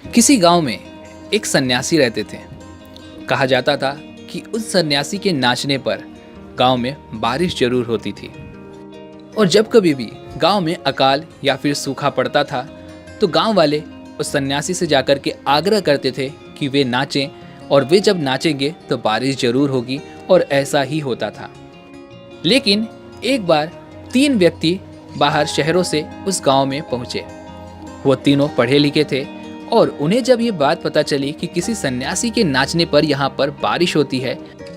किसी गांव में एक सन्यासी रहते थे। कहा जाता था कि उस सन्यासी के नाचने पर गांव में बारिश जरूर होती थी। और जब कभी भी गांव में अकाल या फिर सूखा पड़ता था तो गांव वाले उस सन्यासी से जाकर के आग्रह करते थे कि वे नाचें, और वे जब नाचेंगे तो बारिश जरूर होगी, और ऐसा ही होता था। लेकिन एक बार 3 व्यक्ति बाहर शहरों से उस गांव में पहुंचे। वो तीनों पढ़े लिखे थे और उन्हें जब ये बात पता चली कि किसी सन्यासी के नाचने पर यहाँ पर बारिश होती है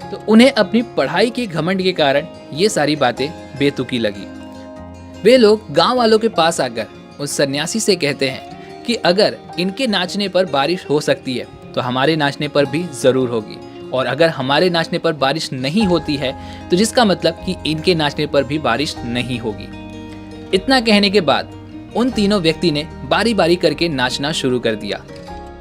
तो उन्हें अपनी पढ़ाई के घमंड के कारण ये सारी बातें बेतुकी लगी। वे लोग गांव वालों के पास आकर उस सन्यासी से कहते हैं कि अगर इनके नाचने पर बारिश हो सकती है तो हमारे नाचने पर भी ज़रूर होगी, और अगर हमारे नाचने पर बारिश नहीं होती है तो जिसका मतलब कि इनके नाचने पर भी बारिश नहीं होगी। इतना कहने के बाद उन तीनों व्यक्ति ने बारी बारी करके नाचना शुरू कर दिया।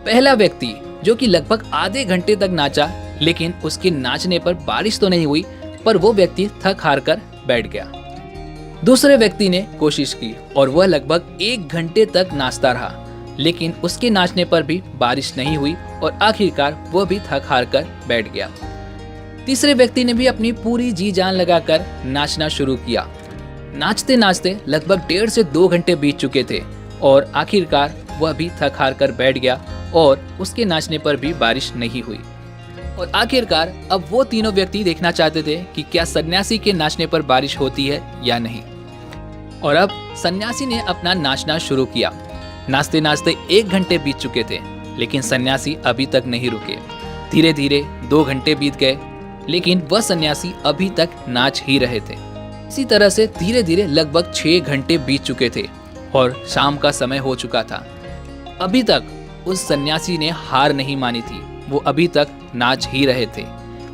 पहला व्यक्ति जो कि लगभग आधे घंटे तक नाचा, लेकिन उसके नाचने पर बारिश तो नहीं हुई, पर वो व्यक्ति थक हार कर बैठ गया। दूसरे व्यक्ति ने कोशिश की और वह लगभग 1 घंटे तक नाचता रहा, लेकिन उसके नाचने पर भी बारिश नहीं हुई और आखिरकार वह भी थक हार कर बैठ गया। तीसरे व्यक्ति ने भी अपनी पूरी जी जान लगाकर नाचना शुरू किया। नाचते नाचते लगभग 1.5 से 2 घंटे बीत चुके थे और आखिरकार वह भी थक हार कर बैठ गया और उसके नाचने पर भी बारिश नहीं हुई। और आखिरकार अब वो तीनों व्यक्ति देखना चाहते थे कि क्या सन्यासी के नाचने पर बारिश होती है या नहीं। और अब सन्यासी ने अपना नाचना शुरू किया। नाचते नाचते 1 घंटे बीत चुके थे, लेकिन सन्यासी अभी तक नहीं रुके। धीरे धीरे 2 घंटे बीत गए, लेकिन वह सन्यासी अभी तक नाच ही रहे थे। इसी तरह से धीरे धीरे लगभग 6 घंटे बीत चुके थे और शाम का समय हो चुका था। अभी तक उस सन्यासी ने हार नहीं मानी थी, वो अभी तक नाच ही रहे थे।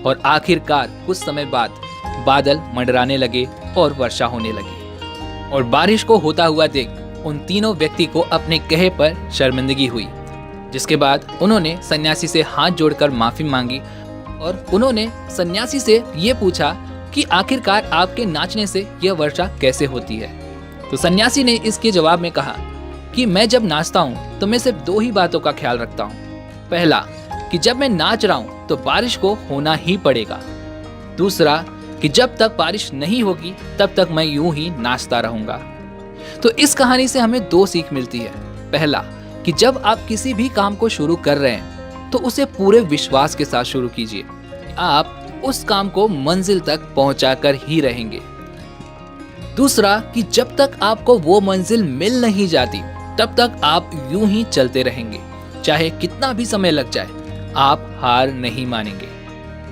और आखिरकार कुछ समय बाद बादल मंडराने लगे और वर्षा होने लगी, और बारिश को होता हुआ देख उन तीनों व्यक्ति को अपने कहे पर शर्मिंदगी हुई। जिसके बाद उन्होंने सन्यासी से हाथ जोड़कर माफी मांगी और उन्होंने सन्यासी से ये पूछा कि आखिरकार आपके नाचने से यह वर्षा कैसे होती है। तो सन्यासी ने इसके जवाब में कहा कि मैं जब नाचता हूँ तो मैं सिर्फ 2 ही बातों का ख्याल रखता हूँ। पहला कि जब मैं नाच रहा हूँ तो बारिश को होना ही पड़ेगा। दूसरा कि जब तक बारिश नहीं होगी तब तक मैं यूं ही नाचता रहूंगा। तो इस कहानी से हमें 2 सीख मिलती है। पहला कि जब आप किसी भी काम को शुरू कर रहे हैं तो उसे पूरे विश्वास के साथ शुरू कीजिए। आप उस काम को मंजिल तक पहुंचाकर ही रहेंगे। दूसरा कि जब तक आपको वो मंजिल मिल नहीं जाती तब तक आप यूं ही चलते रहेंगे, चाहे कितना भी समय लग जाए, आप हार नहीं मानेंगे।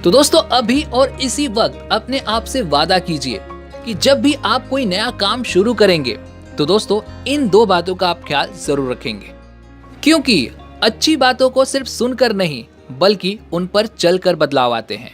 तो दोस्तों, अभी और इसी वक्त अपने आप से वादा कीजिए कि जब भी आप कोई नया काम शुरू करेंगे तो दोस्तों इन 2 बातों का आप ख्याल जरूर रखेंगे, क्योंकि अच्छी बातों को सिर्फ सुनकर नहीं बल्कि उन पर चलकर बदलाव आते हैं।